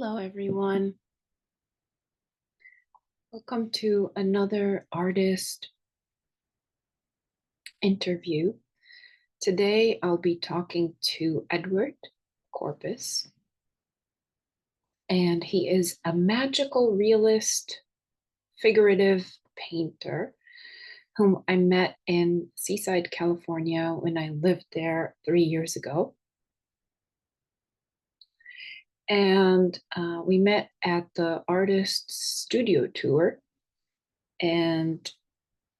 Hello, everyone. Welcome to another artist interview. Today, I'll be talking to Edward Corpus, and he is a magical realist figurative painter whom I met in Seaside, California when I lived there 3 years ago. And we met at the artist studio tour, and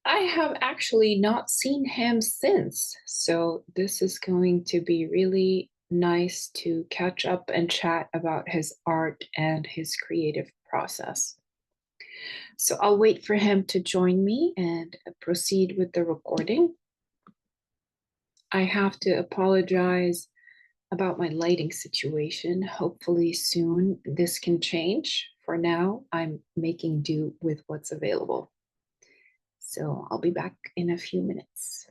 I have actually not seen him since. So this is going to be really nice to catch up and chat about his art and his creative process. So I'll wait for him to join me and proceed with the recording. I have to apologize about my lighting situation. Hopefully soon this can change. For now, I'm making do with what's available. So I'll be back in a few minutes.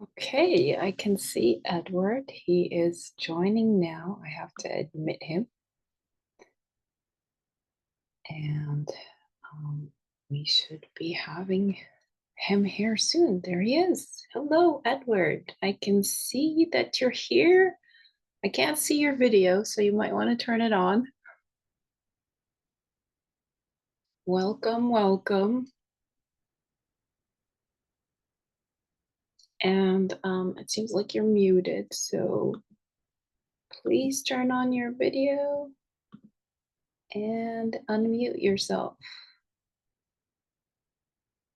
Okay, I can see Edward. He is joining now. I have to admit him. And we should be having him here soon. There he is. Hello, Edward. I can see that you're here. I can't see your video, so you might want to turn it on. Welcome, welcome. And it seems like you're muted, so please turn on your video and unmute yourself.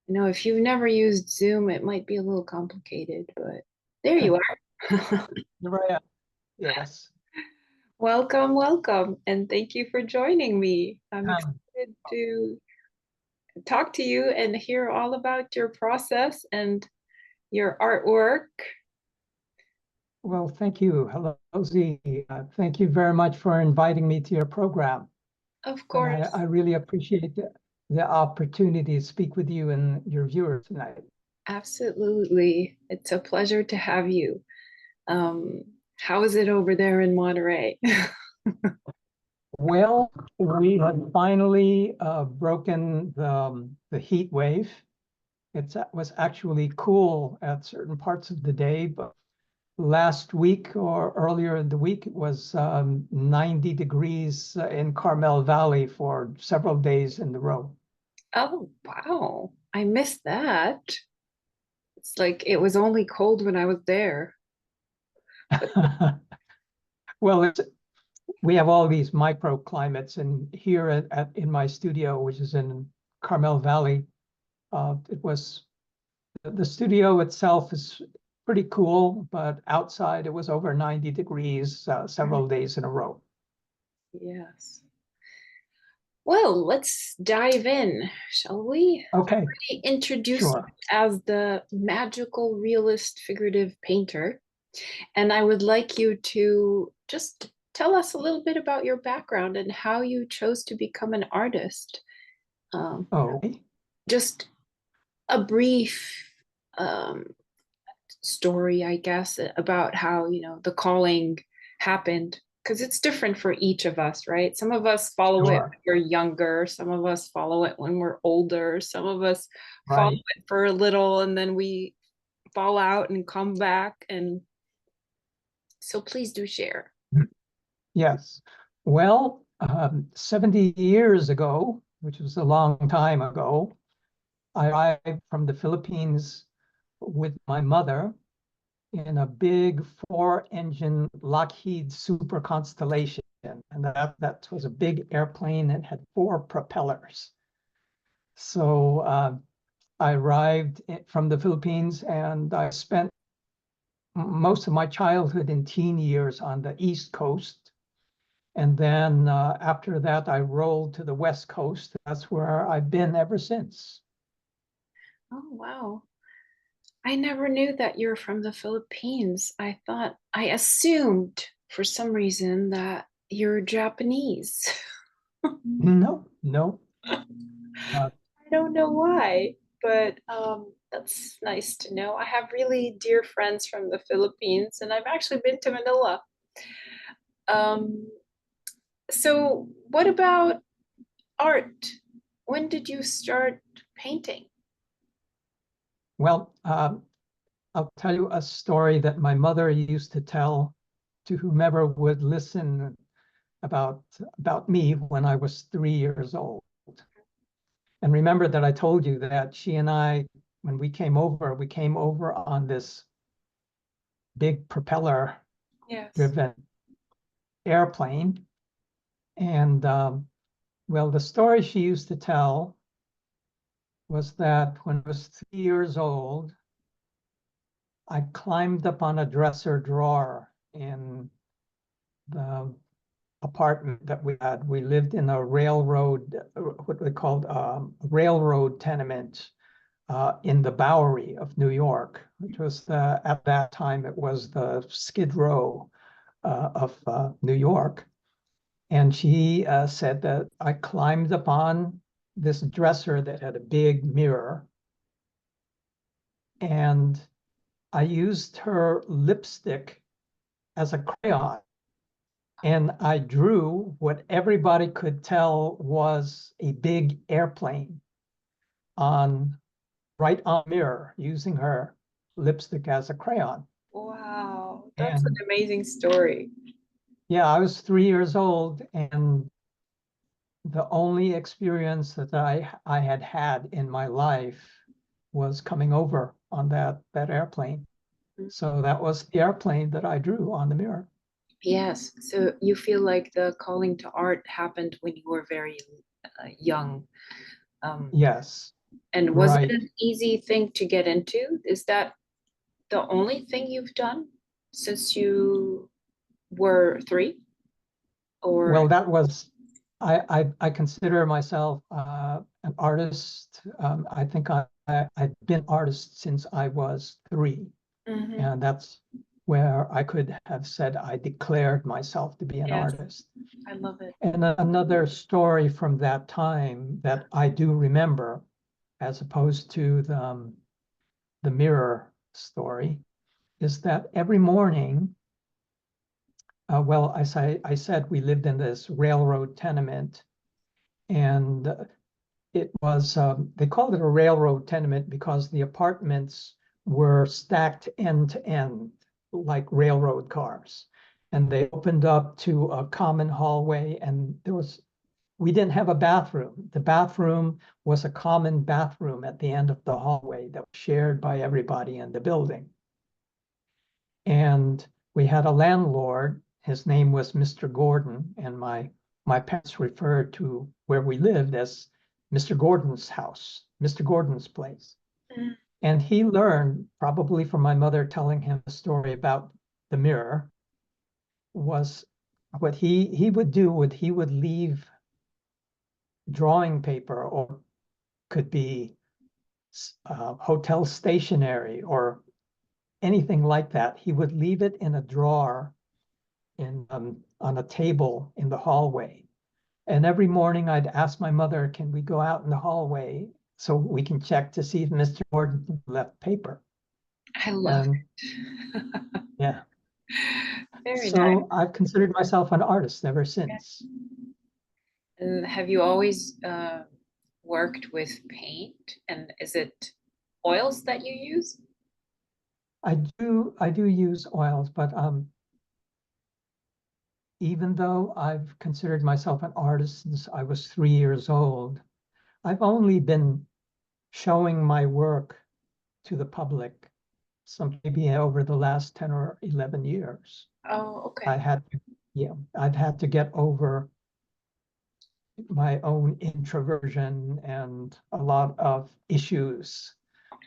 You know, if you've never used Zoom, it might be a little complicated, but there you are. Right. Yes. Welcome, welcome, and thank you for joining me. I'm excited to talk to you and hear all about your process and your artwork. Well, thank you. Hello, Z. Thank you very much for inviting me to your program. Of And course. I really appreciate the opportunity to speak with you and your viewers tonight. Absolutely. It's a pleasure to have you. How is it over there in Monterey? Well, we have finally broken the heat wave. It was actually cool at certain parts of the day, but last week or earlier in the week, it was 90 degrees in Carmel Valley for several days in a row. Oh, wow. I missed that. It's like it was only cold when I was there. Well, we have all these microclimates, and here in my studio, which is in Carmel Valley, the studio itself is pretty cool, but outside it was over 90 degrees several days in a row. Yes. Well, let's dive in, shall we? Okay, I introduced sure. you as the magical realist figurative painter, and I would like you to just tell us a little bit about your background and how you chose to become an artist. Um, Okay. just a brief um, story, I guess, about how, the calling happened. Because it's different for each of us, right? Some of us follow it Sure. when we're younger, some of us follow it when we're older, some of us follow Right. it for a little and then we fall out and come back. And so please do share. Yes. Well, 70 years ago, which was a long time ago, I arrived from the Philippines with my mother in a big 4-engine Lockheed Super Constellation. And that was a big airplane and had 4 propellers. So I arrived from the Philippines, and I spent most of my childhood and teen years on the East Coast. And then after that, I rolled to the West Coast. That's where I've been ever since. Oh, wow. I never knew that you're from the Philippines. I assumed for some reason that you're Japanese. No, no. Uh, I don't know why, but that's nice to know. I have really dear friends from the Philippines, and I've actually been to Manila. Um, so what about art? When did you start painting? Well, I'll tell you a story that my mother used to tell to whomever would listen about me when I was 3 years old. And remember that I told you that she and I, when we came over on this big propeller Yes. driven airplane. And well, the story she used to tell was that when I was 3 years old, I climbed up on a dresser drawer in the apartment that we had. We lived in a railroad, what they called railroad tenement in the Bowery of New York, which was at that time it was the Skid Row of New York. And she said that I climbed upon this dresser that had a big mirror, and I used her lipstick as a crayon. And I drew what everybody could tell was a big airplane on right on mirror using her lipstick as a crayon. Wow, that's an And amazing story. yeah, I was 3 years old, and the only experience that I had had in my life was coming over on that airplane. So that was the airplane that I drew on the mirror. Yes, so you feel like the calling to art happened when you were very young. Um, Yes, and was it right. an easy thing to get into? Is that the only thing you've done since you were three? Or Well, that was I consider myself an artist. I think I've been artist since I was three, Mhm. and that's where I could have said I declared myself to be an Yes, artist. I love it. And another story from that time that I do remember, as opposed to the mirror story, is that every morning, well, I said we lived in this railroad tenement, and it was, they called it a railroad tenement because the apartments were stacked end to end, like railroad cars. And they opened up to a common hallway, and we didn't have a bathroom. The bathroom was a common bathroom at the end of the hallway that was shared by everybody in the building. And we had a landlord. His name was Mr. Gordon, and my parents referred to where we lived as Mr. Gordon's house, Mr. Gordon's place. Mm. And he learned, probably from my mother telling him a story about the mirror, was what he would do would he would leave drawing paper, or could be hotel stationery or anything like that. He would leave it in a drawer on a table in the hallway. And every morning I'd ask my mother, can we go out in the hallway so we can check to see if Mr. Gordon left paper? I love And it. yeah, Very nice. so I've considered myself an artist ever Yeah. since. And have you always worked with paint? And is it oils that you use? I do use oils, but even though I've considered myself an artist since I was 3 years old, I've only been showing my work to the public some maybe over the last 10 or 11 years. Oh, I okay. had to, yeah, I've had to get over my own introversion and a lot of issues,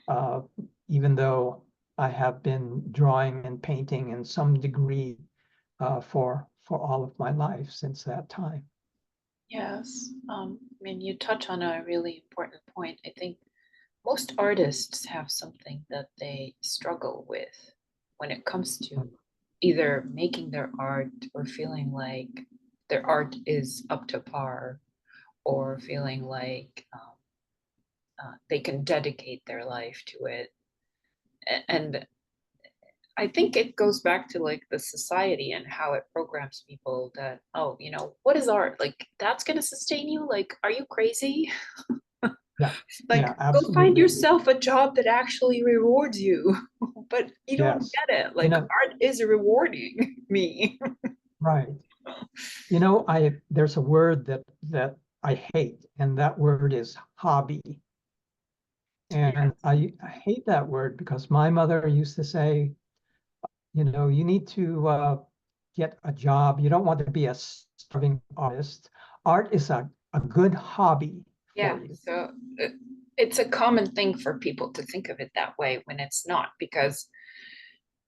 uh, even though I have been drawing and painting in some degree for all of my life since that time. Yes. I mean, you touch on a really important point. I think most artists have something that they struggle with when it comes to either making their art or feeling like their art is up to par or feeling like they can dedicate their life to it. And I think it goes back to like the society and how it programs people that, oh, what is art? Like, that's going to sustain you? Like, are you crazy? Yeah, Like, yeah, go find absolutely. yourself a job that actually rewards you. But you don't Yes. get it. You Like, know, art is rewarding me. right. You know, there's a word that I hate, and that word is hobby. And Yes. I hate that word because my mother used to say, you need to get a job. You don't want to be a starving artist. Art is a good hobby Yeah. for you. So it's a common thing for people to think of it that way when it's not, because,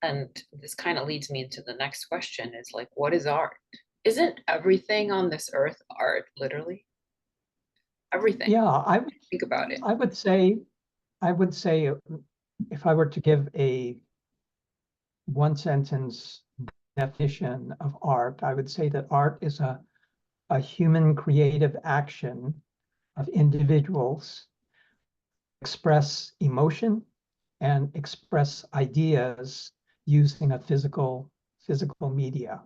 and this kind of leads me into the next question is like, what is art? Isn't everything on this earth art, literally? Everything. Yeah, Think about it. I would say I would say if I were to give a one sentence definition of art, I would say that art is a human creative action of individuals express emotion and express ideas using a physical media.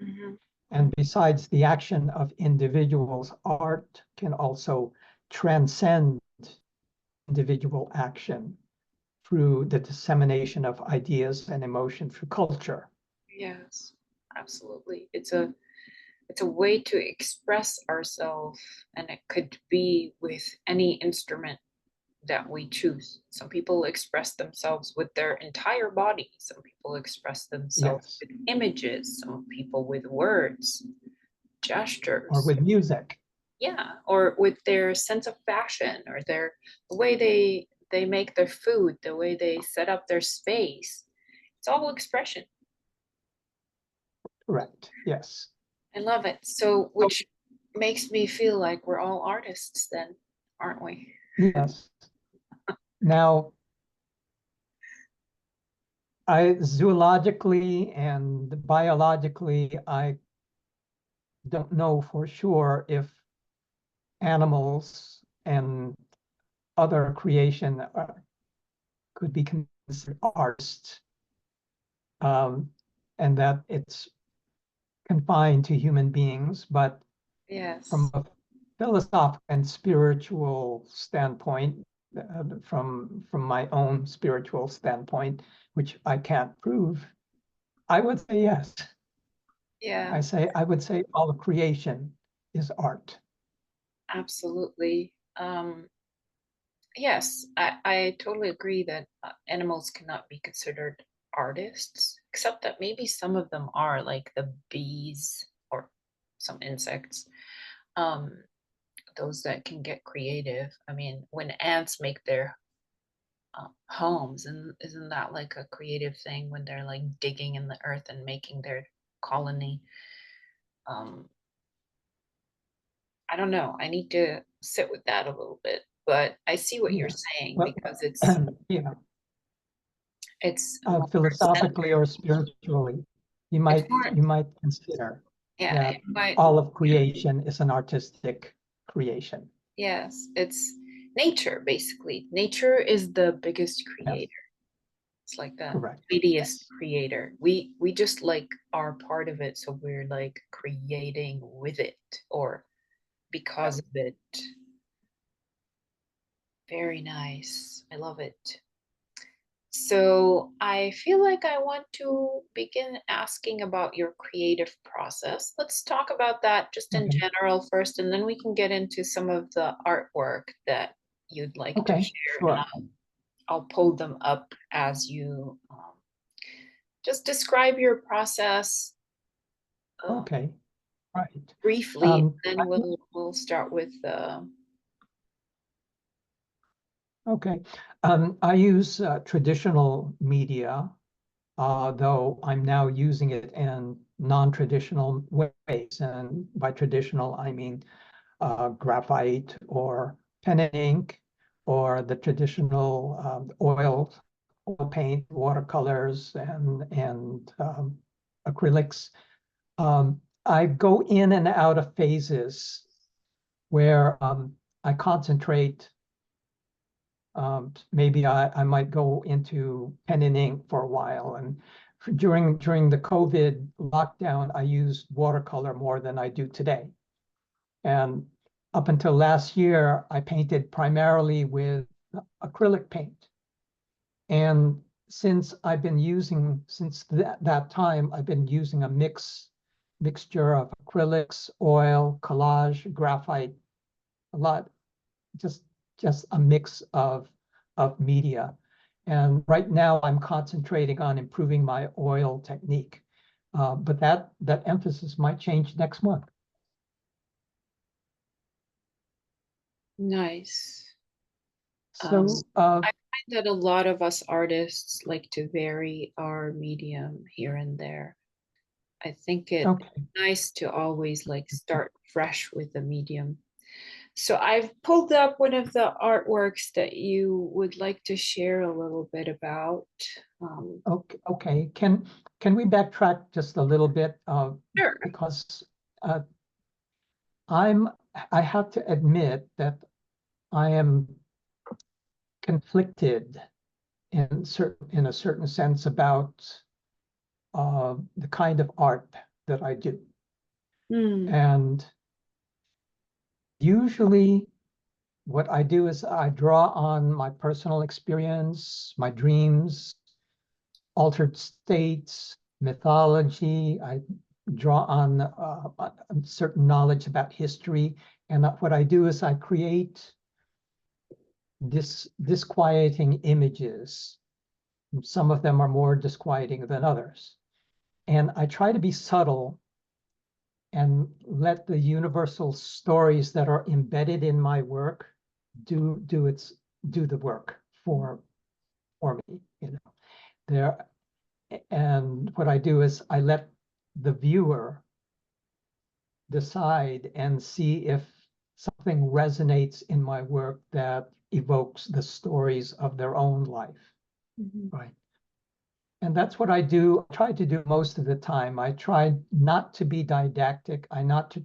Mhm. And besides the action of individuals, art can also transcend individual action through the dissemination of ideas and emotion through culture. Yes, absolutely. It's a way to express ourselves, and it could be with any instrument that we choose. Some people express themselves with their entire body. Some people express themselves Yes. with images. Some people with words, Or gestures. with music. Yeah, or with their sense of fashion, or the way they make their food, the way they set up their space. It's all expression. Correct. Yes. I love it. So, which makes me feel like we're all artists then, aren't we? Yes. Now, I zoologically and biologically, I don't know for sure if animals and other creation could be considered artists, um, and that it's confined to human beings. But from Yes. a philosophical and spiritual standpoint, from my own spiritual standpoint, which I can't prove, I would say yes. Yeah, I would say all of creation is art. absolutely. Yes, I totally agree that animals cannot be considered artists, except that maybe some of them are, like the bees or some insects. Um, those that can get creative. I mean, when ants make their homes, and isn't that like a creative thing when they're like digging in the earth and making their colony? Um, I don't know. I need to sit with that a little bit, but I see what you're Yeah. saying Well, because it's yeah, it's more philosophically centered. or spiritually, It's more, you might consider yeah, that it might, all of creation is an artistic creation. yes, it's nature basically. Nature is the biggest Yes, creator. It's like the correct. mightiest Yes. creator. We just like are part of it, so we're like creating with it or Yeah. because of it. Very nice. I love it. So I feel like I want to begin asking about your creative process. Let's talk about that just in Okay. general first, and then we can get into some of the artwork that you'd like to Okay. share, and Sure. I'll pull them up as you just describe your process uh, Okay. Right. briefly, Um, and then we'll start with okay. I use traditional media, though I'm now using it in non-traditional ways. And by traditional, I mean graphite or pen and ink or the traditional oil paint, watercolors, and acrylics. I go in and out of phases where I concentrate. Maybe I might go into pen and ink for a while and during the COVID lockdown, I used watercolor more than I do today. And up until last year, I painted primarily with acrylic paint. And since that time, I've been using a mixture of acrylics, oil, collage, graphite, a lot, just a mix of media. And right now I'm concentrating on improving my oil technique. But that emphasis might change next month. Nice. So, I find that a lot of us artists like to vary our medium here and there. I think it's okay, nice to always like start fresh with the medium. So I've pulled up one of the artworks that you would like to share a little bit about. Um, okay. Can we backtrack just a little bit? sure. Because uh, I have to admit that I am conflicted in a certain sense about the kind of art that I do. Hmm. And usually what I do is I draw on my personal experience, my dreams, altered states, mythology. I draw on a certain knowledge about history. And what I do is I create disquieting images. Some of them are more disquieting than others. And I try to be subtle and let the universal stories that are embedded in my work do the work for me. There, and what I do is I let the viewer decide and see if something resonates in my work that evokes the stories of their own life. Mhm. Right. And that's what I do. I try to do most of the time. I try not to be didactic. I not,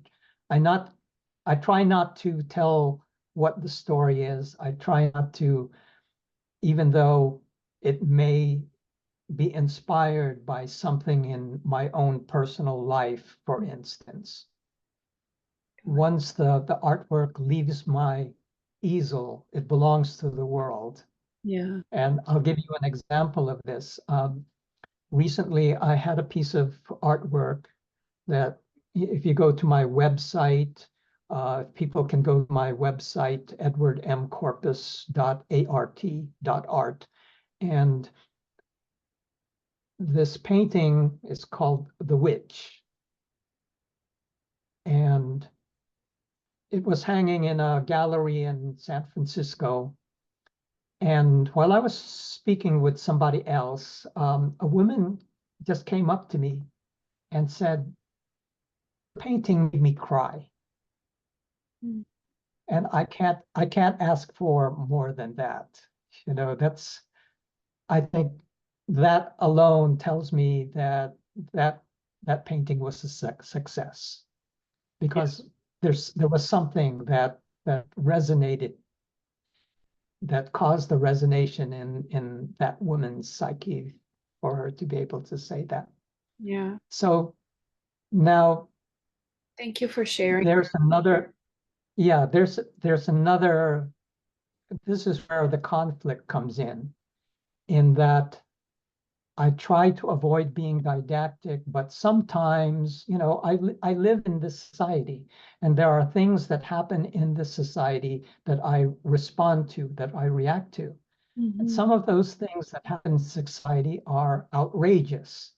I try not to tell what the story is. I try not to, even though it may be inspired by something in my own personal life, for instance. Once the artwork leaves my easel, it belongs to the world. Yeah. And I'll give you an example of this. Recently, I had a piece of artwork that if you go to my website, people can go to my website, edwardmcorpus.art.art. And this painting is called The Witch. And it was hanging in a gallery in San Francisco. And while I was speaking with somebody else, a woman just came up to me and said, "The painting made me cry." Mm. And I can't ask for more than that. I think that alone tells me that that painting was a success Yeah. because there was something that resonated, that caused the resonation in that woman's psyche for her to be able to say that. Yeah. So now Thank you for sharing. there's another, yeah, there's another, this is where the conflict comes in that I try to avoid being didactic, but sometimes, I live in this society, and there are things that happen in this society that I respond to, that I react to. And Mhm. some of those things that happen in society are outrageous.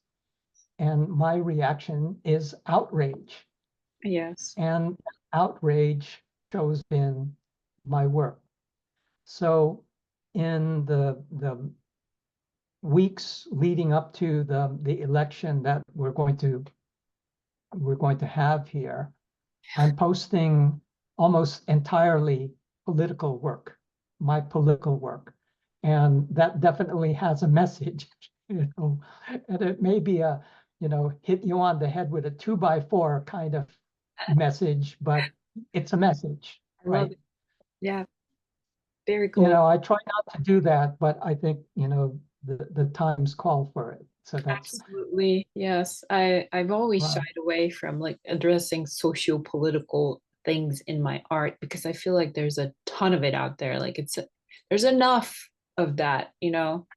And my reaction is outrage. Yes. And outrage shows in my work. So in the weeks leading up to the election that we're going to have here, I'm posting almost entirely political work, my political work. And that definitely has a message, and it may be hit you on the head with a 2x4 kind of message, but it's a message, I love right? it. Yeah. Very cool. I try not to do that, but I think, the times call for it. So that's Absolutely. Yes. I've always right. shied away from like addressing socio-political things in my art because I feel like there's a ton of it out there. Like there's enough of that, you know.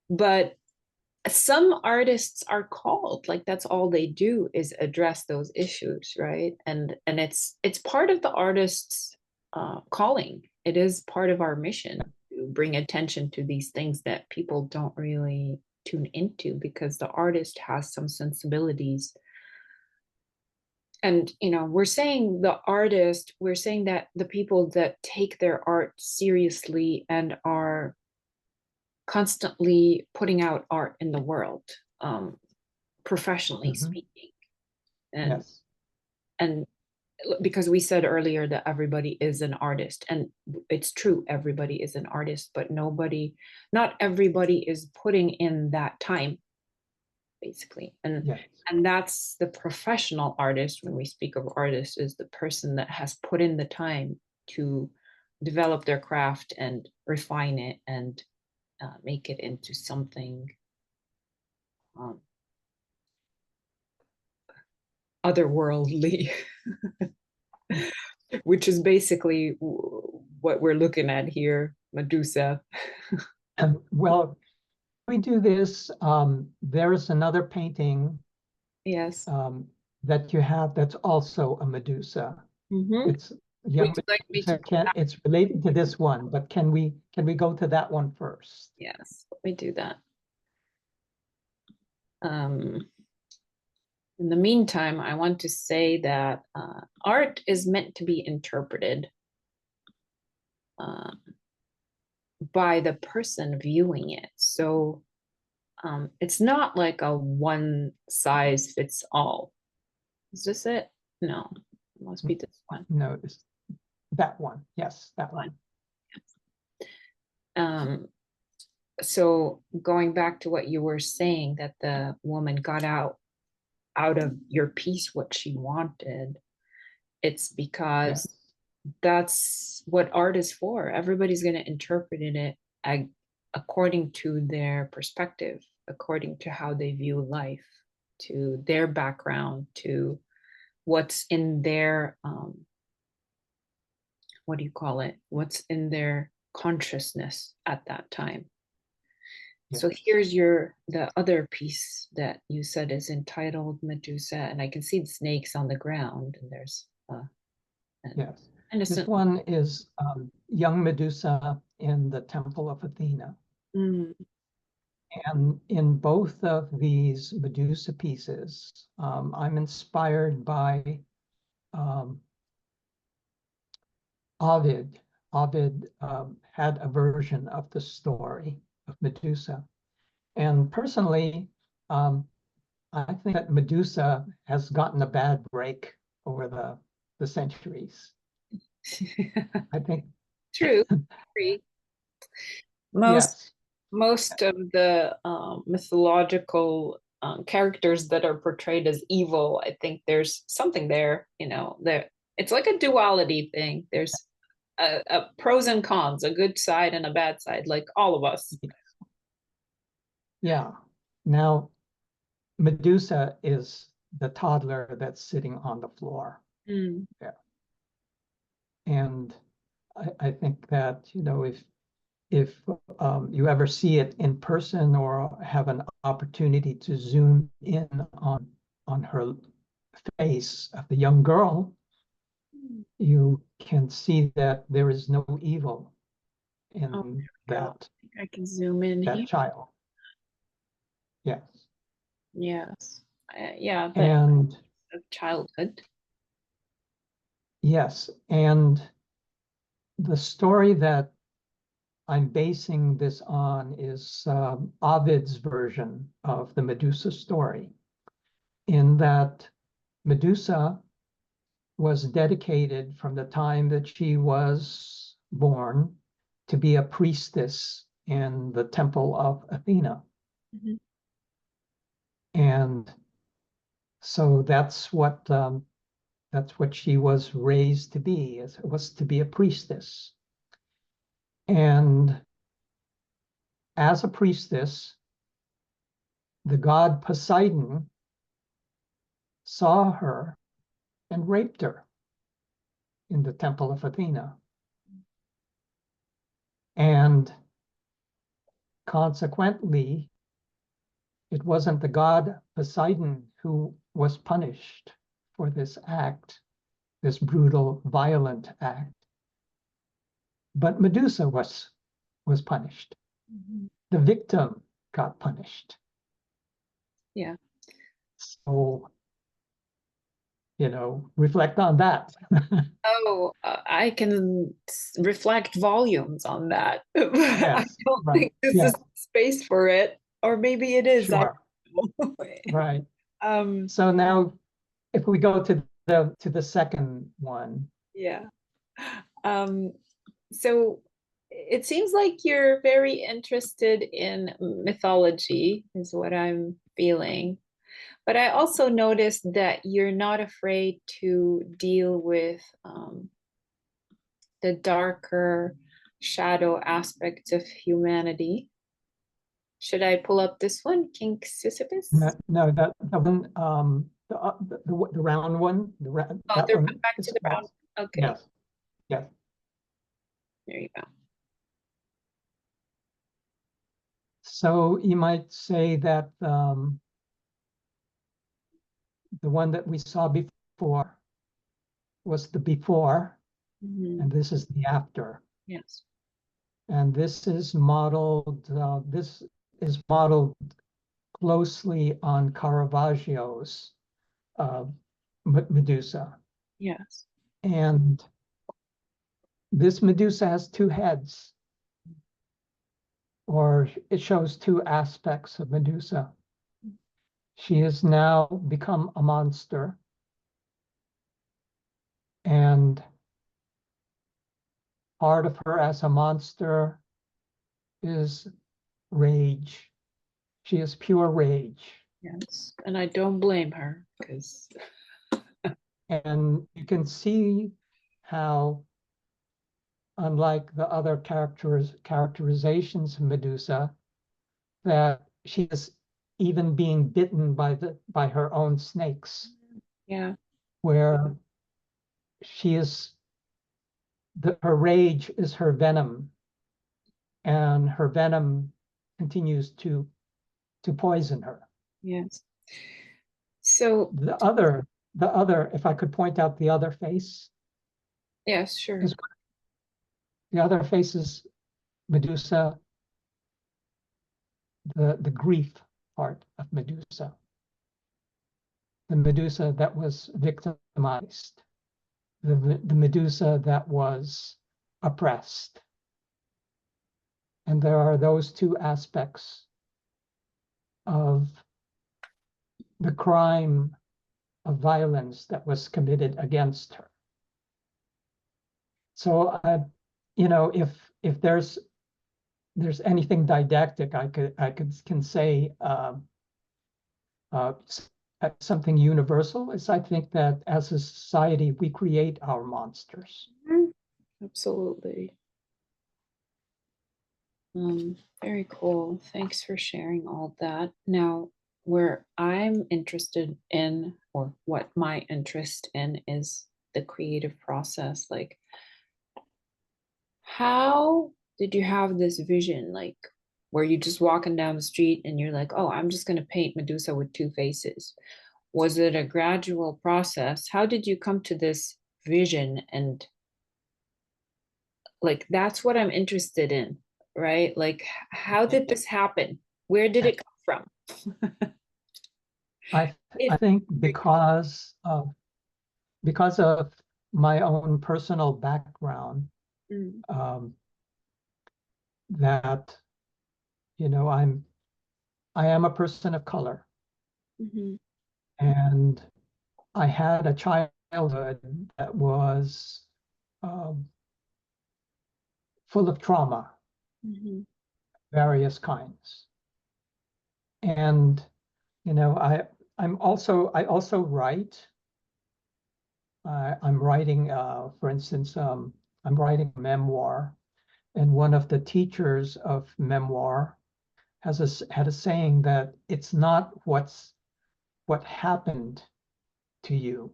But some artists are called, like that's all they do is address those issues, right? And it's part of the artist's calling. It is part of our mission to bring attention to these things that people don't really tune into because the artist has some sensibilities. And you know, we're saying the artist, we're saying that the people that take their art seriously and are constantly putting out art in the world, professionally Mhm. speaking. and Yes. and because we said earlier that everybody is an artist, and it's true, everybody is an artist, but not everybody is putting in that time, basically. Yes. And that's the professional artist. When we speak of artist, is the person that has put in the time to develop their craft and refine it and make it into something um, otherworldly, which is basically what we're looking at here, Medusa. And well, we do this. There is another painting Yes. that you have that's also a Medusa. Mm-hmm. It's Would young you like me to Medusa. do Can that? it's related to this one, but can we go to that one first? Yes, let me do that. Um, in the meantime, I want to say that art is meant to be interpreted uh, by the person viewing it. So it's not like a one size fits all. Is this it? No, it must be this one. No, it's that one. Yes, that one. Um, so going back to what you were saying, that the woman got out of your piece what she wanted, it's because Yes. that's what art is for. Everybody's going to interpret it according to their perspective, according to how they view life, to their background, to what's in their what do you call it, what's in their consciousness at that time. So Yes. here's the other piece that you said is entitled Medusa, and I can see the snakes on the ground, and there's an Yes. This innocent. one is young Medusa in the Temple of Athena. Mm, And in both of these Medusa pieces, I'm inspired by um, Ovid. Ovid had a version of the story of Medusa. And personally, um, I think that Medusa has gotten a bad break over the centuries. I think, true. Agree. Most yes, most of the mythological characters that are portrayed as evil, I think there's something there. You know, there it's like a duality thing. There's a pros and cons, a good side and a bad side, like all of us. yeah. Now, Medusa is the toddler that's sitting on the floor. Mm. Yeah. And I think that, if you ever see it in person or have an opportunity to zoom in on her face of the young girl, you can see that there is no evil Oh, in there we go. that I think I can zoom in that here. child. Yes. Yes. Yeah, that And of childhood. yes, and the story that I'm basing this on is Ovid's version of the Medusa story, in that Medusa was dedicated from the time that she was born to be a priestess in the temple of Athena. Mhm. And so that's what she was raised to be, was to be a priestess. And as a priestess, the god Poseidon saw her and raped her in the temple of Athena. And consequently, it wasn't the god Poseidon who was punished for this act, this brutal, violent act, but Medusa was punished. Mhm. The victim got punished. Yeah. So, reflect on that. Oh, I can reflect volumes on that. I Yes, don't right. think this Yeah, is space for it, or maybe it is. I sure. don't know. Right. Um, So now if we go to the second one. yeah. Um, so it seems like you're very interested in mythology, is what I'm feeling. But I also noticed that you're not afraid to deal with the darker shadow aspects of humanity. Should I pull up this one, King No, Sisyphus? no, the one, the round one, Oh, that they're one back to is the round. awesome. Okay, Yes, yes. there you go. So you might say that the one that we saw before was the before, Mhm. and this is the after. Yes. And this is modeled closely on Caravaggio's uh, Medusa. Yes. And this Medusa has two heads, or it shows two aspects of Medusa. She has now become a monster, and part of her as a monster is rage. She is pure rage. Yes. And I don't blame her because And you can see how, unlike the other characterizations of Medusa, that she is even being bitten by her own snakes, yeah. where she is her rage is her venom, and her venom continues to poison her. Yes. So If I could point out the other face, yes, sure. is the other face is Medusa, the grief part of Medusa, the Medusa that was victimized, the Medusa that was oppressed. And there are those two aspects of the crime of violence that was committed against her. So, if there's anything didactic I can say, uh, something universal is, I think that as a society we create our monsters. Mhm. Absolutely. Very cool. Thanks for sharing all that. Now, where I'm interested in, or what my interest in, is the creative process. Like, how did you have this vision? Like, where you just walking down the street and you're like, oh, I'm just going to paint Medusa with two faces? Was it a gradual process? How did you come to this vision? And like, that's what I'm interested in, right? Like, how did this happen? Where did it come from? I If think because of my own personal background, mm, um, that I am a person of color, mhm, and I had a childhood that was um, full of trauma, mhm, various kinds. And I also write. I'm writing, for instance, I'm writing a memoir, and one of the teachers of memoir had a saying that it's not what happened to you.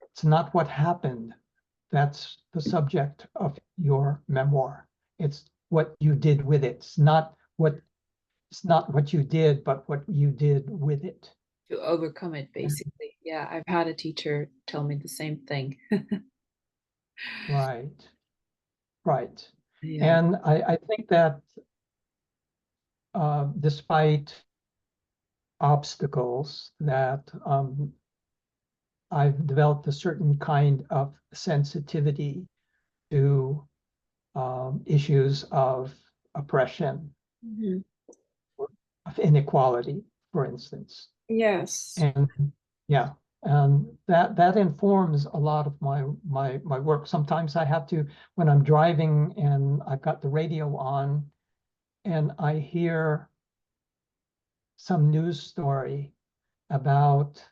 It's not what happened that's the subject of your memoir. It's what you did with it. It's not what you did, but what you did with it. To overcome it, And, basically. Yeah, I've had a teacher tell me the same thing. right, right. Yeah. And I think that despite obstacles, that I've developed a certain kind of sensitivity to issues of oppression, Mhm. of inequality, for instance. Yes. And yeah, and that informs a lot of my work. Sometimes I have to, when I'm driving and I've got the radio on and I hear some news story about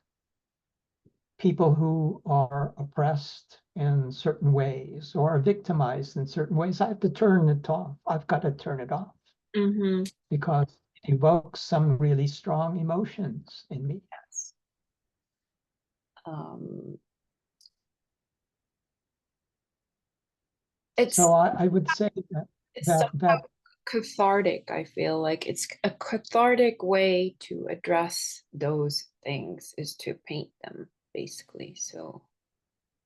people who are oppressed in certain ways or are victimized in certain ways, I have to turn it off. I've got to turn it off Hmm. because it evokes some really strong emotions in me. Yes. Um, it's So I would say it's that somehow cathartic. I feel like it's a cathartic way to address those things is to paint them, basically. So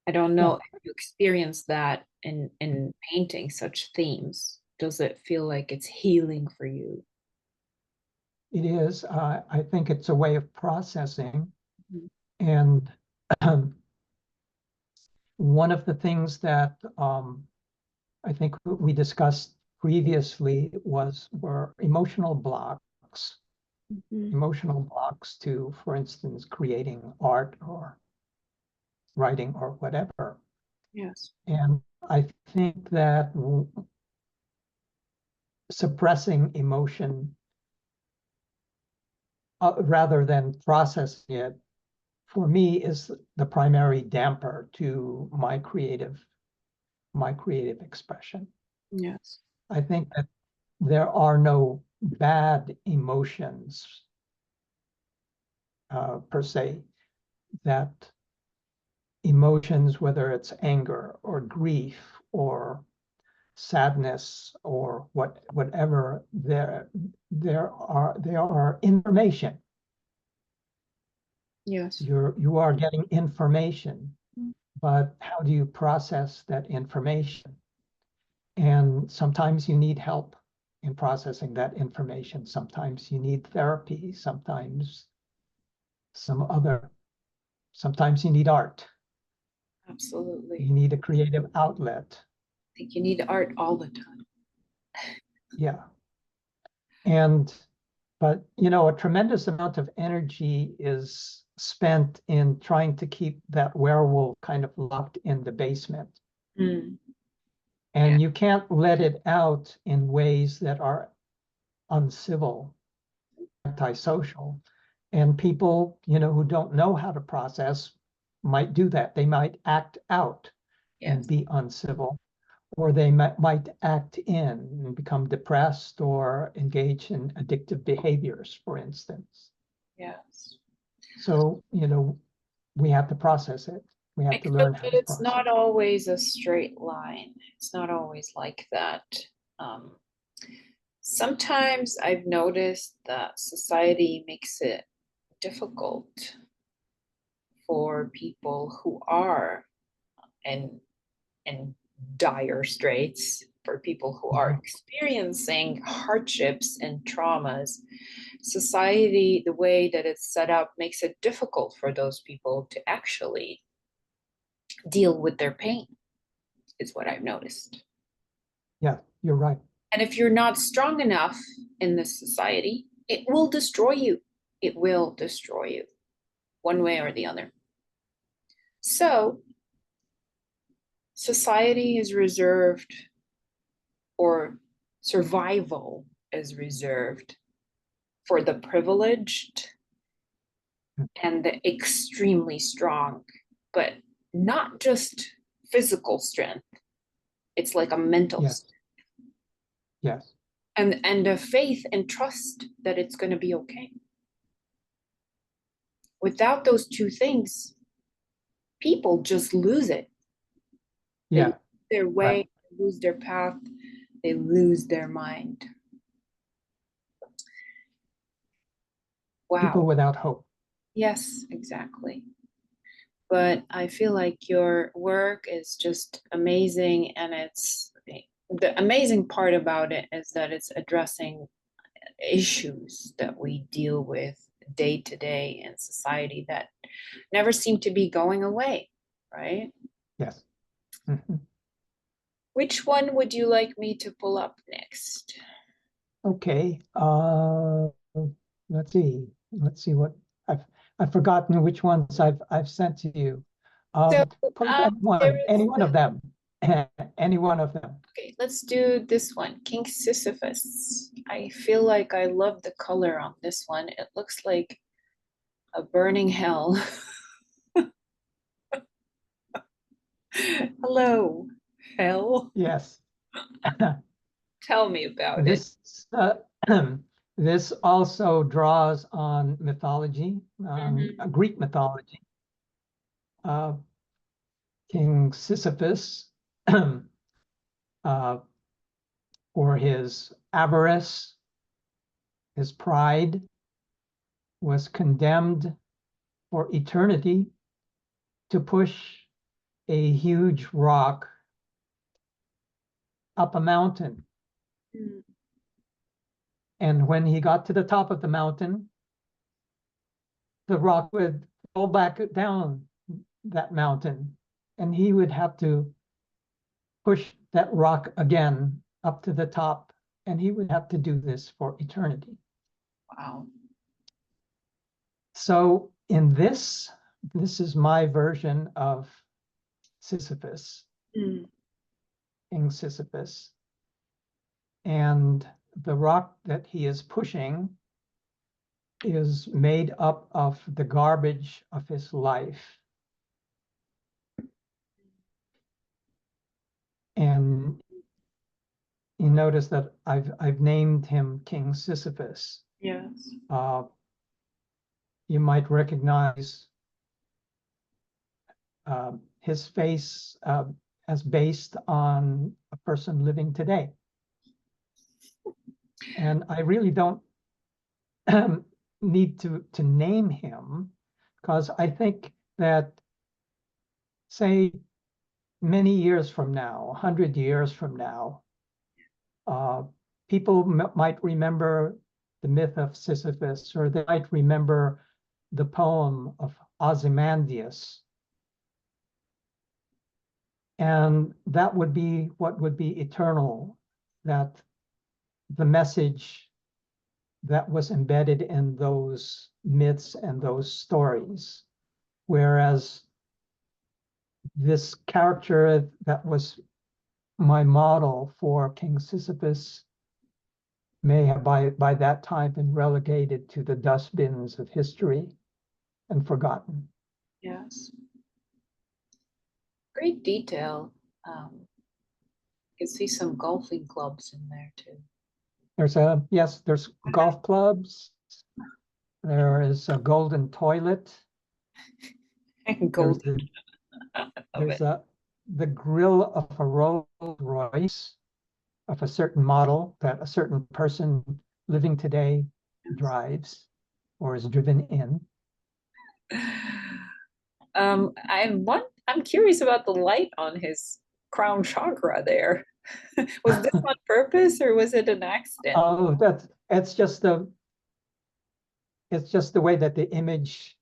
I don't know yeah, if you experience that in painting such themes. Does it feel like it's healing for you? it is. I think it's a way of processing. Mhm. And one of the things that I think we discussed previously were Mhm. emotional blocks to, for instance, creating art or writing or whatever. Yes. And I think that suppressing emotion rather than processing it, for me, is the primary damper to my creative expression. Yes. I think that there are no bad emotions per se, that emotions, whether it's anger or grief or sadness or whatever, they are information. Yes. You are getting information, but how do you process that information? And sometimes you need help in processing that information. Sometimes you need therapy, some other, sometimes you need art. You Absolutely. need a creative outlet. I think you need art all the time. Yeah. And, but, a tremendous amount of energy is spent in trying to keep that werewolf kind of locked in the basement. Mm. Yeah. And you can't let it out in ways that are uncivil, antisocial. And people, who don't know how to process might do that. They might act out and Yes. be uncivil, or they might act in and become depressed or engage in addictive behaviors, for instance. Yes. So, we have to process it. We have to Except learn how that to it's process. not always a straight line. It's not always like that. Um, Sometimes I've noticed that society makes it difficult for people who are in in dire straits, for people who are Mhm. experiencing hardships and traumas. Society, the way that it's set up, makes it difficult for those people to actually deal with their pain, is what I've noticed. Yeah, you're right. And if you're not strong enough in this society, it will destroy you. It will destroy you one way or the other. So, society is reserved, or survival is reserved for the privileged and the extremely strong, but not just physical strength. It's like a mental Yes, strength. yes. and the faith and trust that it's going to be okay. Without those two things, people just lose it. They lose Yeah, their right. way, they lose their path, they lose their mind. People Wow. without hope. Yes, exactly. But I feel like your work is just amazing, and it's the amazing part about it is that it's addressing issues that we deal with day to day in society that never seem to be going away, right? Yes. Mhm. Which one would you like me to pull up next? Okay. Let's see. Let's see what I've forgotten which ones I've sent to you. So Pull up there any is one of them. Any one of them. okay, let's do this one, King Sisyphus. I feel like I love the color on this one. It looks like a burning hell. Hello, hell. Yes. Tell me about it. This this also draws on mythology, Mhm. Greek mythology. Uh, King Sisyphus, uh, for his avarice, his pride, was condemned for eternity to push a huge rock up a mountain. Mm. And when he got to the top of the mountain, the rock would fall back down that mountain, and he would have to push that rock again up to the top, and he would have to do this for eternity. Wow. So in this is my version of Sisyphus, Mm. King Sisyphus. And the rock that he is pushing is made up of the garbage of his life. And you notice that I've named him King Sisyphus. Yes. Uh, you might recognize his face as based on a person living today. And I really don't need to name him, because I think that, say, many years from now, 100 years from now, uh, people might remember the myth of Sisyphus, or they might remember the poem of Ozymandias. And that would be what would be eternal, that the message that was embedded in those myths and those stories. Whereas this character that was my model for King Sisyphus may have by that time been relegated to the dustbins of history and forgotten. Yes. Great detail. You can see some golfing clubs in there too. There's golf clubs. There is a golden toilet. And There's gold the of there's it. the grill of a Rolls Royce of a certain model that a certain person living today drives or is driven in. I'm curious about the light on his crown chakra there. Was this on purpose or was it an accident? Oh, that's it's just the way that the image.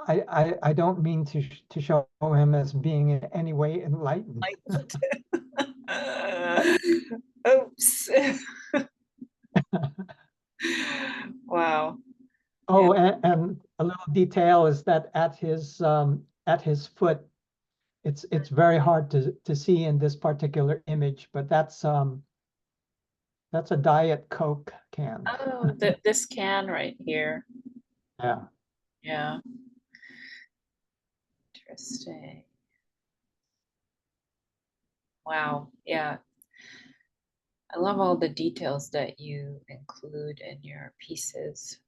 I don't mean to show him as being in any way enlightened. Enlightened. Oops. Wow. Yeah. Oh, and a little detail is that at his foot, it's very hard to see in this particular image, but that's a Diet Coke can. Oh, this can right here. Yeah. Yeah. Interesting. Wow. Yeah. I love all the details that you include in your pieces.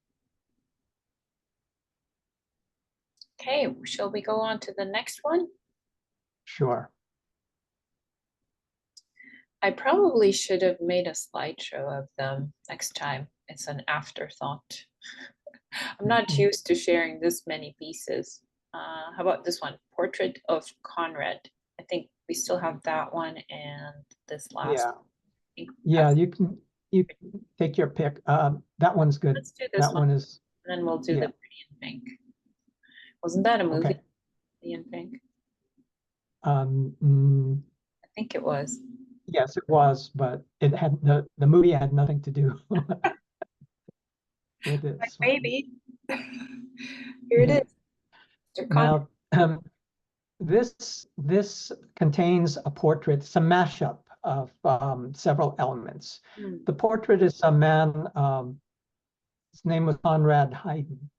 Okay, shall we go on to the next one? Sure. I probably should have made a slideshow of them next time. It's an afterthought. I'm not Mhm. used to sharing this many pieces. How about this one? Portrait of Conrad. I think we still have that one and this last. Yeah. I think Yeah, that's, you can take your pick. That one's good. let's do this That one, one is, and then we'll do the yeah. Pretty in Pink. Wasn't that a movie, Okay. Pretty in Pink? Um, mm, I think it was. yes, it was, but it had the movie had nothing to do with Like this one. maybe. Here it is, Mr. Conrad. Now, this contains a portrait. It's a mashup of several elements. Hmm. The portrait is a man. His name was Conrad Hayden,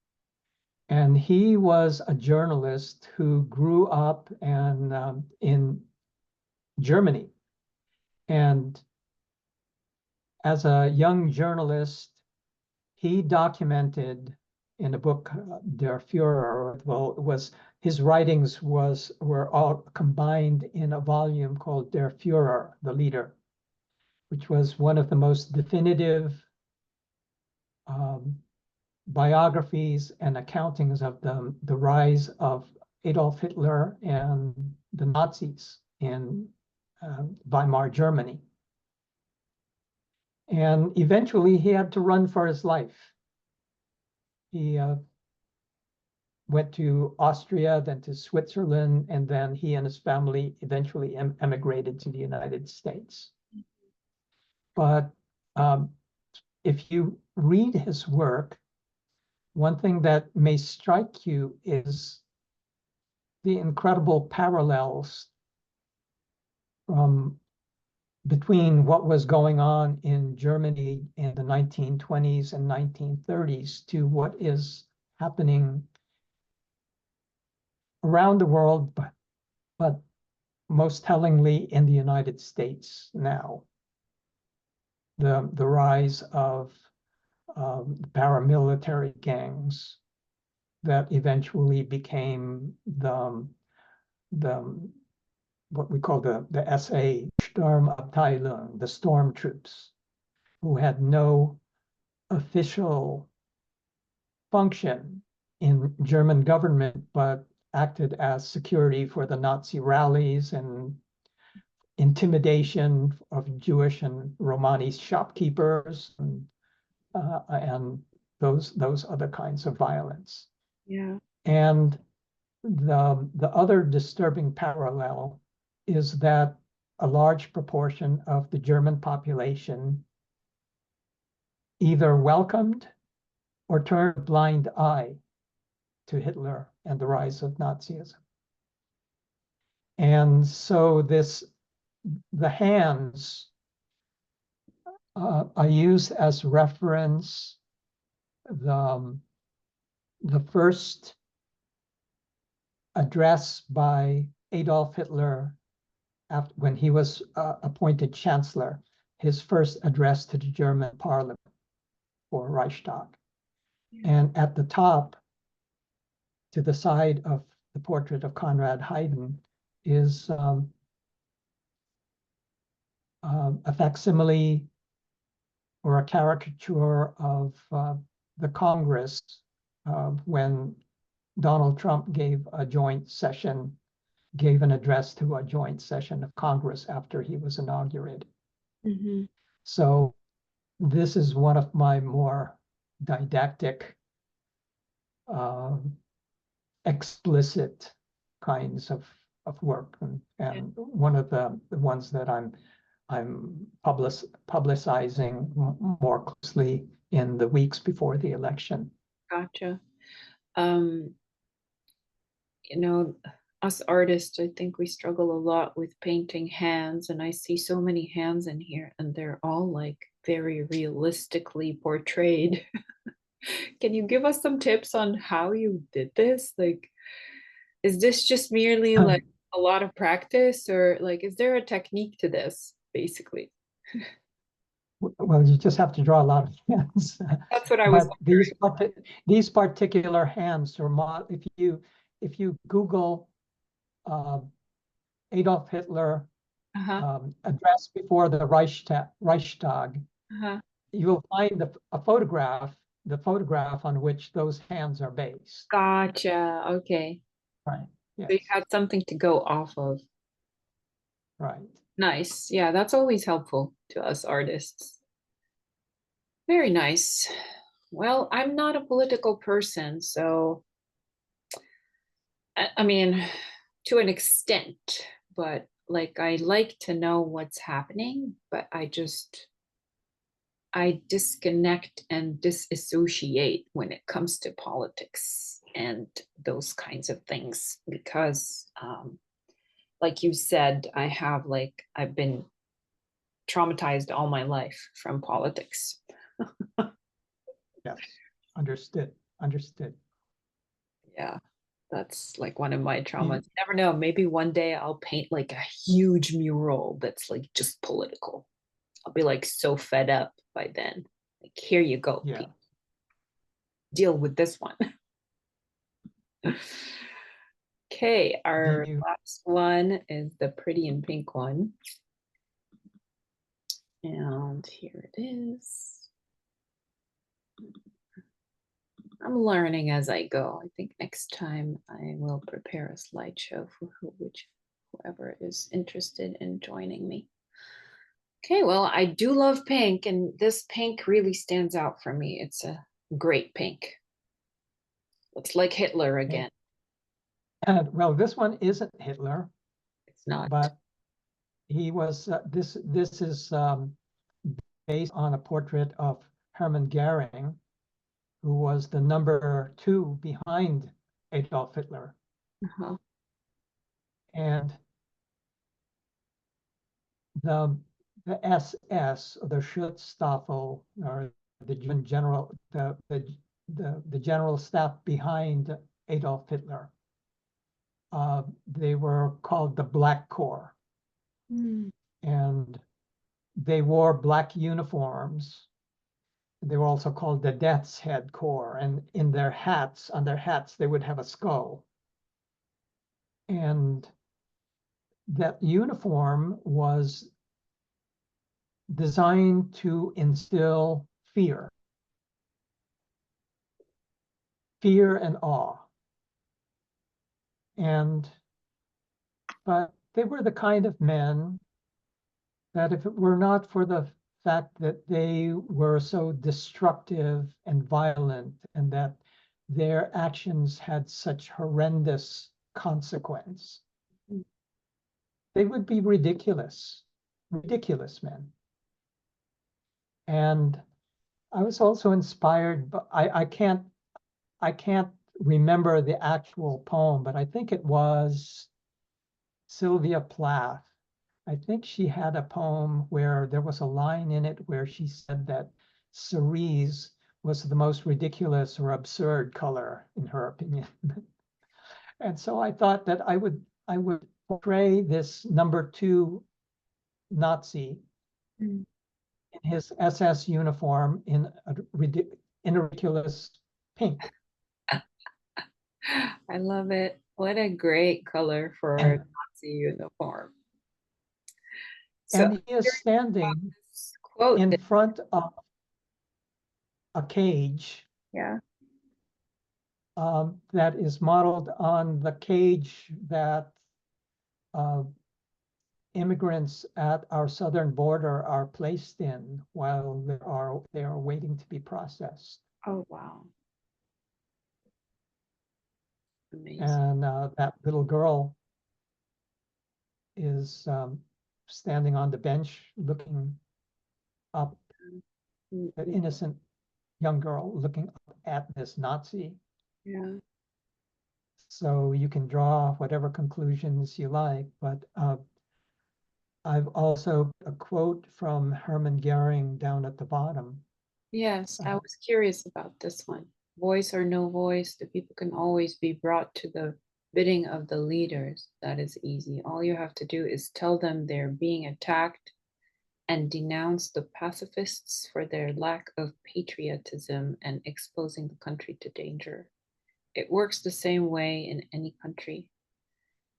and he was a journalist who grew up in Germany. And as a young journalist, he documented in a book, Der Führer. Well, it was his writings were all combined in a volume called Der Führer, the leader, which was one of the most definitive um, biographies and accountings of the rise of Adolf Hitler and the Nazis in Weimar Germany. And eventually he had to run for his life. He went to Austria, then to Switzerland, and then he and his family eventually emigrated to the United States. But um, if you read his work, one thing that may strike you is the incredible parallels um, between what was going on in Germany in the 1920s and 1930s to what is happening around the world, but most tellingly in the United States now. The rise of paramilitary gangs that eventually became the what we call the SA Sturmabteilung, the storm troops, who had no official function in German government, but acted as security for the Nazi rallies and intimidation of Jewish and Romani shopkeepers and those other kinds of violence. Yeah. And the other disturbing parallel is that a large proportion of the German population either welcomed or turned a blind eye to Hitler and the rise of Nazism. And so the hands I use as reference the, the first address by Adolf Hitler after, when he was appointed chancellor, his first address to the German parliament for Reichstag. And at the top, to the side of the portrait of Conrad Hayden, is a facsimile or a caricature of the Congress when Donald Trump gave an address to a joint session of Congress after he was inaugurated. Mm-hmm. So this is one of my more didactic, uh, explicit kinds of work, Yeah, and one of the ones that I'm publicizing more closely in the weeks before the election. gotcha. Um, you know, us artists, I think we struggle a lot with painting hands, and I see so many hands in here, and they're all like very realistically portrayed. Can you give us some tips on how you did this? Like, is this just merely like a lot of practice, or like, is there a technique to this, basically? Well, you just have to draw a lot of hands. That's what I was But wondering. these particular hands are if you Google uh, Adolf Hitler Uh-huh. address before the Reichstag, Uh-huh. you will find the photograph on which those hands are based. Gotcha. Okay. Right. So you Yes. had something to go off of. Right. Nice. Yeah, that's always helpful to us artists. Very nice. Well, I'm not a political person, so I mean, to an extent, but like I like to know what's happening, but I disconnect and disassociate when it comes to politics and those kinds of things because like you said, I've been traumatized all my life from politics. Yes. Understood. Understood. Yeah, that's like one of my You, traumas. You never know, maybe one day I'll paint like a huge mural that's like just political. I'll be like so fed up by then. Like, here you go, yeah. Pete. Deal with this one. Okay, Do our you last one is the pretty in pink one. And here it is. I'm learning as I go. I think next time I will prepare a slideshow for whoever is interested in joining me. Okay, well, I do love pink, and this pink really stands out for me. It's a great pink. Looks like Hitler okay? again. Well, this one isn't Hitler, It's not. but he was. This is based on a portrait of Hermann Goering, who was the number two behind Adolf Hitler. Uh-huh. And the the SS, the Schutzstaffel, or the general the general staff behind Adolf Hitler, they were called the Black Corps, Mm. and they wore black uniforms. They were also called the Death's Head Corps, and in their hats, on their hats, they would have a skull. And that uniform was designed to instill fear and awe. And but they were the kind of men that if it were not for the fact that they were so destructive and violent and that their actions had such horrendous consequence, they would be ridiculous men. And I was also inspired, but I can't remember the actual poem, but I think it was Sylvia Plath. I think she had a poem where there was a line in it where she said that cerise was the most ridiculous or absurd color in her opinion. And so I thought that I would portray this number two Nazi Mm. in his SS uniform in a ridiculous pink. I love it. What a great color for a Nazi uniform. So I'm And he is curious about standing this quote. in front of a cage Yeah. that is modeled on the cage that uh, immigrants at our southern border are placed in while they are waiting to be processed. Oh, wow. Amazing. And that little girl is standing on the bench looking up, an Mm-mm. innocent young girl looking up at this Nazi. Yeah. So you can draw whatever conclusions you like, but I've also a quote from Hermann Goering down at the bottom. Yes, I Uh, was curious about this one. Voice or no voice, the people can always be brought to the bidding of the leaders. That is easy. All you have to do is tell them they're being attacked and denounced the pacifists for their lack of patriotism and exposing the country to danger. It works the same way in any country.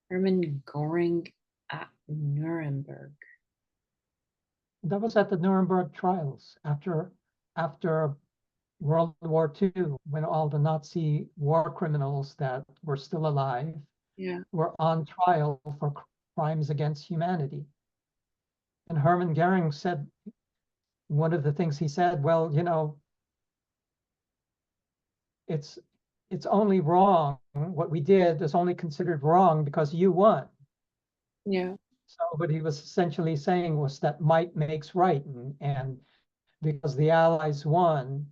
Hermann Göring at Nuremberg. That was at the Nuremberg trials after World War II, when all the Nazi war criminals that were still alive Yeah. were on trial for crimes against humanity. And Hermann Goering said, one of the things he said, well, you know, it's only wrong. What we did is only considered wrong because you won. Yeah. So what he was essentially saying was that might makes right, and because the Allies won,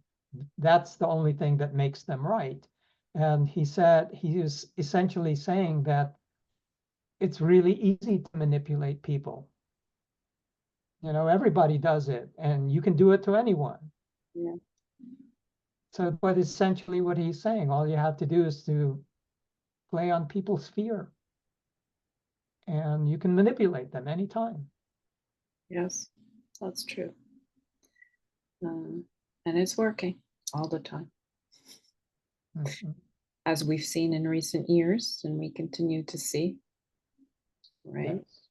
that's the only thing that makes them right. And he said he was essentially saying that it's really easy to manipulate people. You know, everybody does it, and you can do it to anyone. Yeah. So, but essentially what he's saying, all you have to do is to play on people's fear, and you can manipulate them anytime. Yes, that's true. And it's working all the time, Mhm. as we've seen in recent years, and we continue to see. Right. Yes.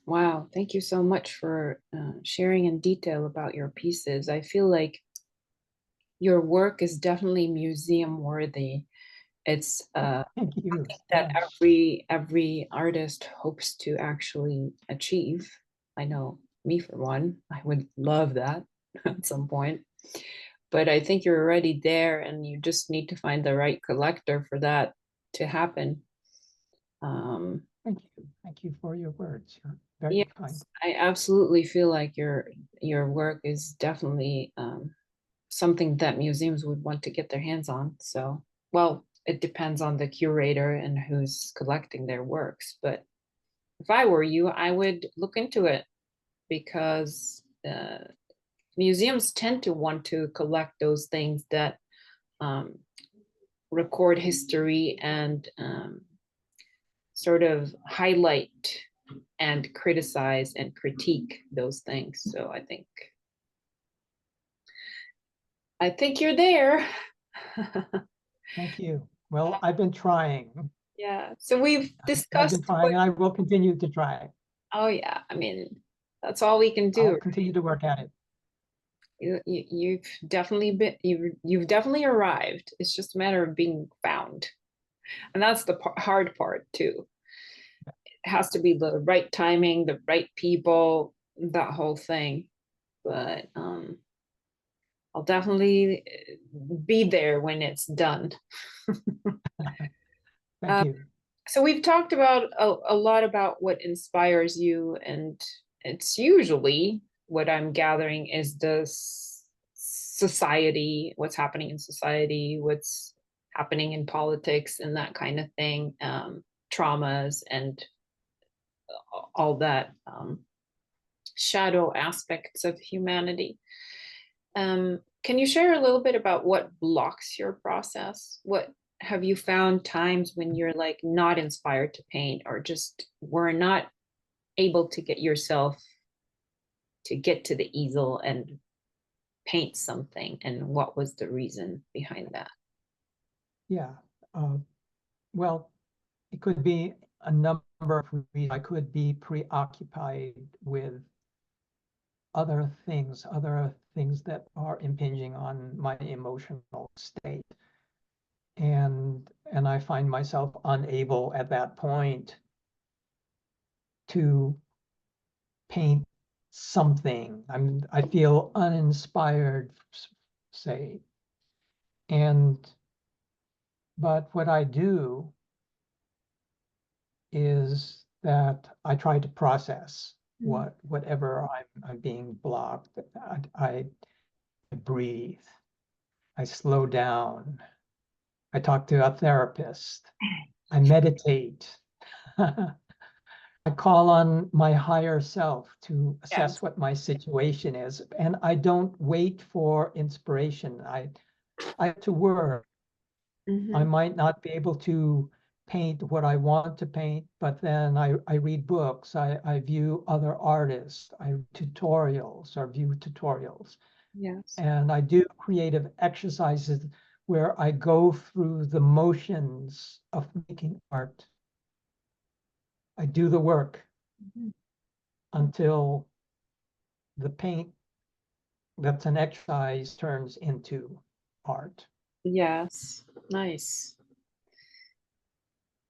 Wow. Thank you so much for sharing in detail about your pieces. I feel like your work is definitely museum worthy. It's Thank you. that Yeah. every artist hopes to actually achieve. I know me for one, I would love that at some point. But I think you're already there and you just need to find the right collector for that to happen. Um, Thank you. Thank you for your words. You're very yes, kind. I absolutely feel like your work is definitely something that museums would want to get their hands on. So, well, it depends on the curator and who's collecting their works. But if I were you, I would look into it because museums tend to want to collect those things that um, record history and sort of highlight and criticize and critique those things. So I think you're there. Thank you. Well, I've been trying. Yeah. So we've I've been discussed trying, what, and I will continue to try. oh yeah, I mean, that's all we can I'll do. continue to work at it. You've definitely been you've definitely arrived. It's just a matter of being found. And that's the hard part too. It has to be the right timing, the right people, that whole thing. But I'll definitely be there when it's done. Thank Uh, you. so we've talked about a lot about what inspires you, and it's usually what I'm gathering is the society, what's happening in society, what's happening in politics, and that kind of thing, traumas and all that shadow aspects of humanity. Can you share a little bit about what blocks your process? What have you found times when you're like not inspired to paint or just were not able to get yourself to get to the easel and paint something? And what was the reason behind that? Yeah. Uh, well, it could be a number of reasons. I could be preoccupied with other things that are impinging on my emotional state. And I find myself unable at that point to paint something. I feel uninspired, say. And but what I do is that I try to process whatever I'm being blocked. I breathe. I slow down. I talk to a therapist. I meditate. I call on my higher self to Yes. assess what my situation is, and I don't wait for inspiration. I have to work. I Mm-hmm. might not be able to paint what I want to paint, but then I read books, I view other artists, I read tutorials or view tutorials, Yes. and I do creative exercises where I go through the motions of making art. I do the work Mhm. until the paint that's an exercise turns into art. Yes. Nice.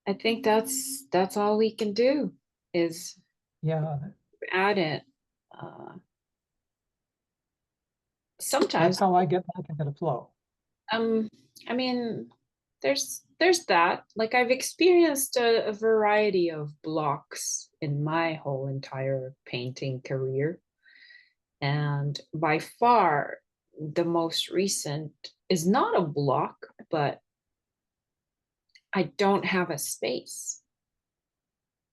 I think that's all we can do is Yeah, add it. Uh, that's sometimes, how I get back into the flow. um, I mean, there's that. Like I've experienced a variety of blocks in my whole entire painting career, and by far the most recent is not a block, but I don't have a space.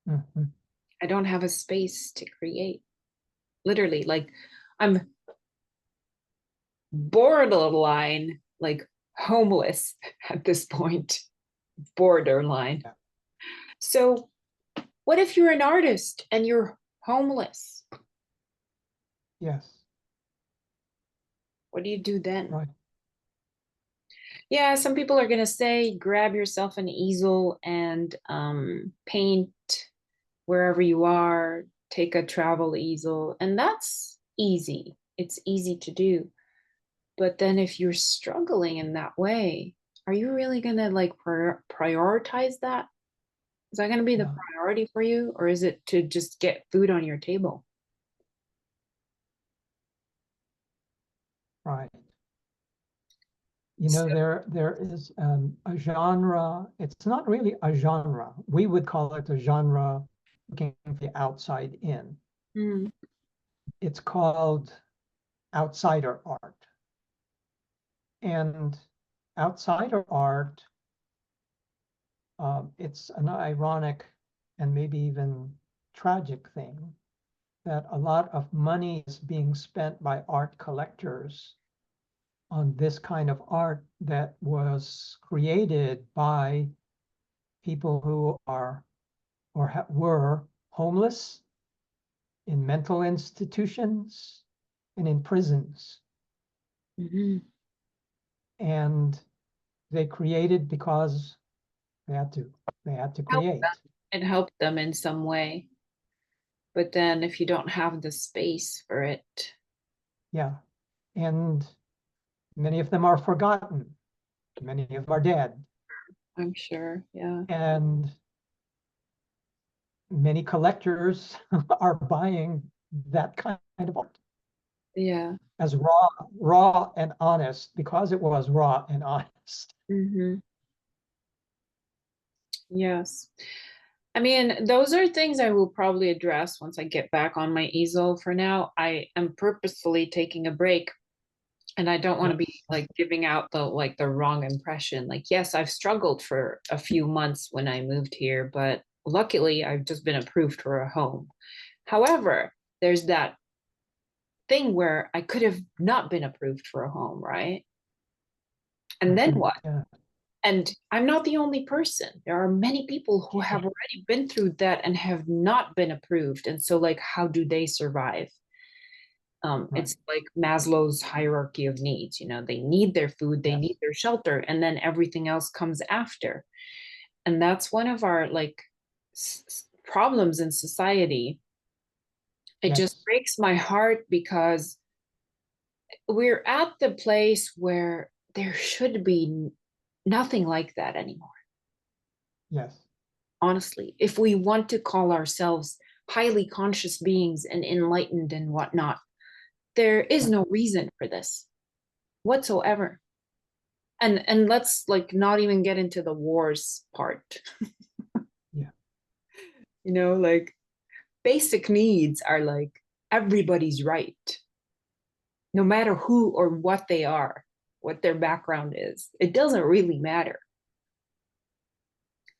Mhm. I don't have a space to create. Literally, like I'm borderline, like homeless at this point, borderline. Yeah. So, what if you're an artist and you're homeless? Yes, What do you do then? right. Yeah, some people are going to say grab yourself an easel and paint wherever you are, take a travel easel, and that's easy. It's easy to do. But then if you're struggling in that way, are you really going to like prioritize that? Is that going to be the Yeah, priority for you, or is it to just get food on your table? right. You So, know, there is a genre. It's not really a genre. We would call it a genre looking from the outside in. mm, It's called outsider art. And outsider art, it's an ironic and maybe even tragic thing that a lot of money is being spent by art collectors on this kind of art that was created by people who are or were homeless in mental institutions and in prisons. mhm. And they created because they had to. They had to Help create. them. It helped them in some way. But then if you don't have the space for it, Yeah. And many of them are forgotten. Many of them are dead. I'm sure. Yeah. And many collectors are buying that kind of art Yeah. as raw and honest because it was raw and honest. Hmm. Yes. I mean, those are things I will probably address once I get back on my easel. For now, I am purposefully taking a break and I don't want to be Yes. like giving out the wrong impression. Like, yes, I've struggled for a few months when I moved here, but luckily I've just been approved for a home. However, there's that thing where I could have not been approved for a home, right? And then Mhm. what? Yeah. And I'm not the only person. There are many people who have already been through that and have not been approved. And so, like, how do they survive? Right. It's like Maslow's hierarchy of needs. You know, they need their food, they need Yes. their shelter, and then everything else comes after. And that's one of our like problems in society. It just Yes. breaks my heart because we're at the place where there should be nothing like that anymore. Yes. Honestly, if we want to call ourselves highly conscious beings and enlightened and whatnot, there is Right. no reason for this whatsoever. And let's like not even get into the wars part. Yeah. Like basic needs are like everybody's right, no matter who or what they are, what their background is. It doesn't really matter.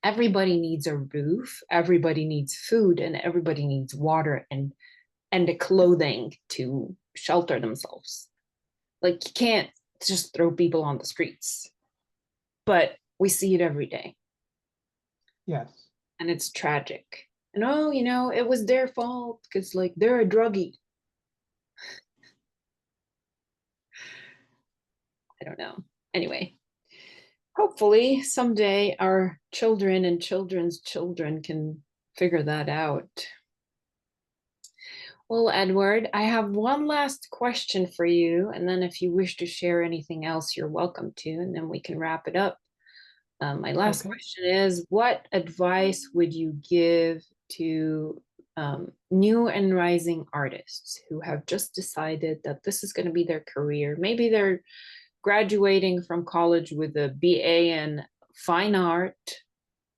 Everybody needs a roof, everybody needs food, and everybody needs water and the clothing to shelter themselves. Like you can't just throw people on the streets, but we see it every day. Yes. and it's tragic. And oh, it was their fault because like they're a druggie. I don't know. Anyway, hopefully someday our children and children's children can figure that out. Well, Edward, I have one last question for you, and then if you wish to share anything else, you're welcome to, and then we can wrap it up. My last Okay. question is, what advice would you give to new and rising artists who have just decided that this is going to be their career? Maybe they're graduating from college with a BA in fine art,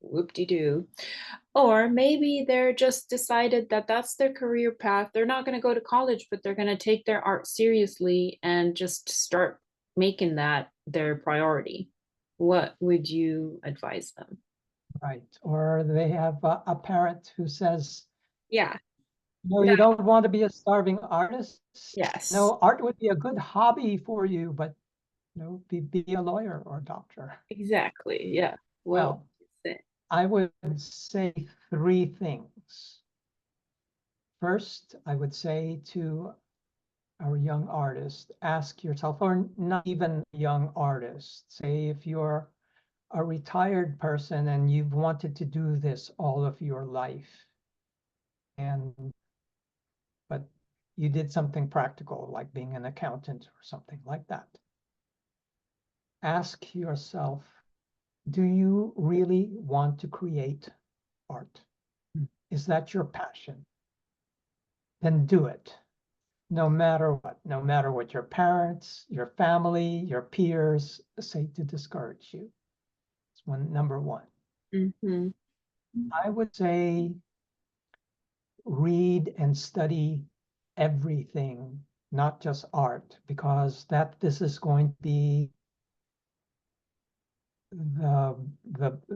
whoop-de-doo, or maybe they're just decided that that's their career path. They're not going to go to college, but they're going to take their art seriously and just start making that their priority. What would you advise them? Right. Or they have a parent who says, Yeah. no, Yeah. you don't want to be a starving artist. Yes. No, art would be a good hobby for you, but be a lawyer or a doctor. Exactly. Yeah. Well, Well, I would say three things. First, I would say to our young artist, ask yourself, or not even young artist, say if you're a retired person and you've wanted to do this all of your life, but you did something practical, like being an accountant or something like that. Ask yourself, do you really want to create art? Is that your passion? Then do it, no matter what your parents, your family, your peers say to discourage you. It's number one. mm-hmm. I would say read and study everything, not just art, because this is going to be the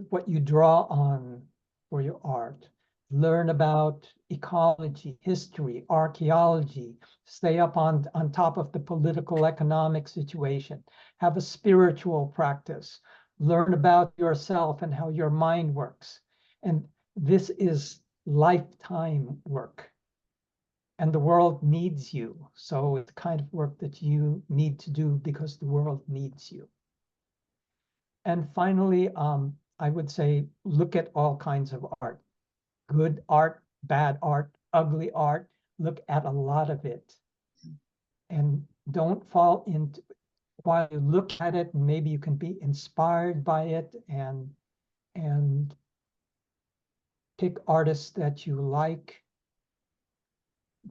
what you draw on for your art. Learn about ecology, history, archaeology, stay up on top of the political economic situation, have a spiritual practice, learn about yourself and how your mind works. And this is lifetime work. And the world needs you. So it's the kind of work that you need to do because the world needs you. And finally, I would say look at all kinds of art, good art, bad art, ugly art. Look at a lot of it, and don't fall into, while you look at it, maybe you can be inspired by it and pick artists that you like,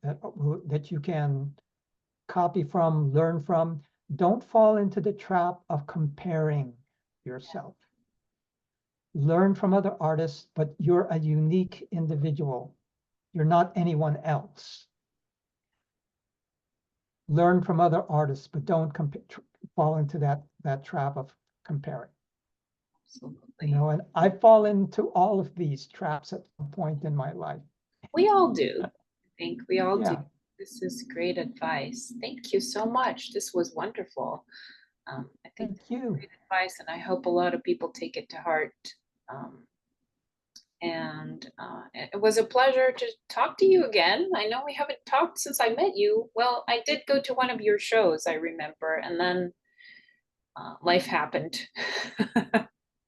that you can copy from, learn from. Don't fall into the trap of comparing yourself. Learn from other artists, but you're a unique individual. You're not anyone else. Learn from other artists, but don't fall into that trap of comparing. Absolutely. And I fall into all of these traps at some point in my life. We all do. I think we all do. Yeah. This is great advice. Thank you so much. This was wonderful. I think Thank this is you. great advice, and I hope a lot of people take it to heart. Um, and it was a pleasure to talk to you again. I know we haven't talked since I met you. Well, I did go to one of your shows, I remember, and then life happened.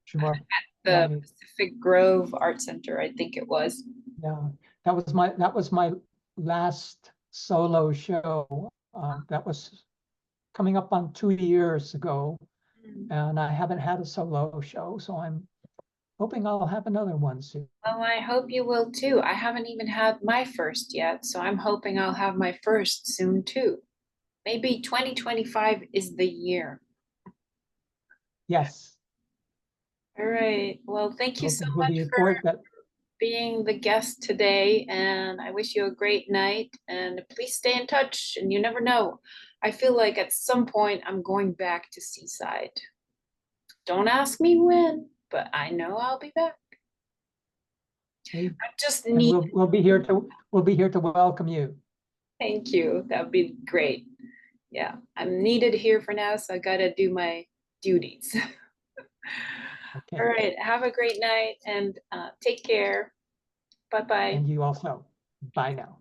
Sure. The Right. Pacific Grove Art Center, I think it was. Yeah. That was my last solo show. That was coming up on 2 years ago, and I haven't had a solo show, so I'm hoping I'll have another one soon. Well, I hope you will too. I haven't even had my first yet, so I'm hoping I'll have my first soon too. Maybe 2025 is the year. Yes. All right. Well, thank you so Hoping we'll much be for for that. being the guest today, and I wish you a great night. And please stay in touch, and you never know. I feel like at some point I'm going back to Seaside. Don't ask me when, but I know I'll be back. Hey, I just and need, we'll be here to welcome you. thank you. That would be great. Yeah, I'm needed here for now, so I gotta do my duties. All Okay. right. Have a great night and take care. Bye bye. And you also. Bye now.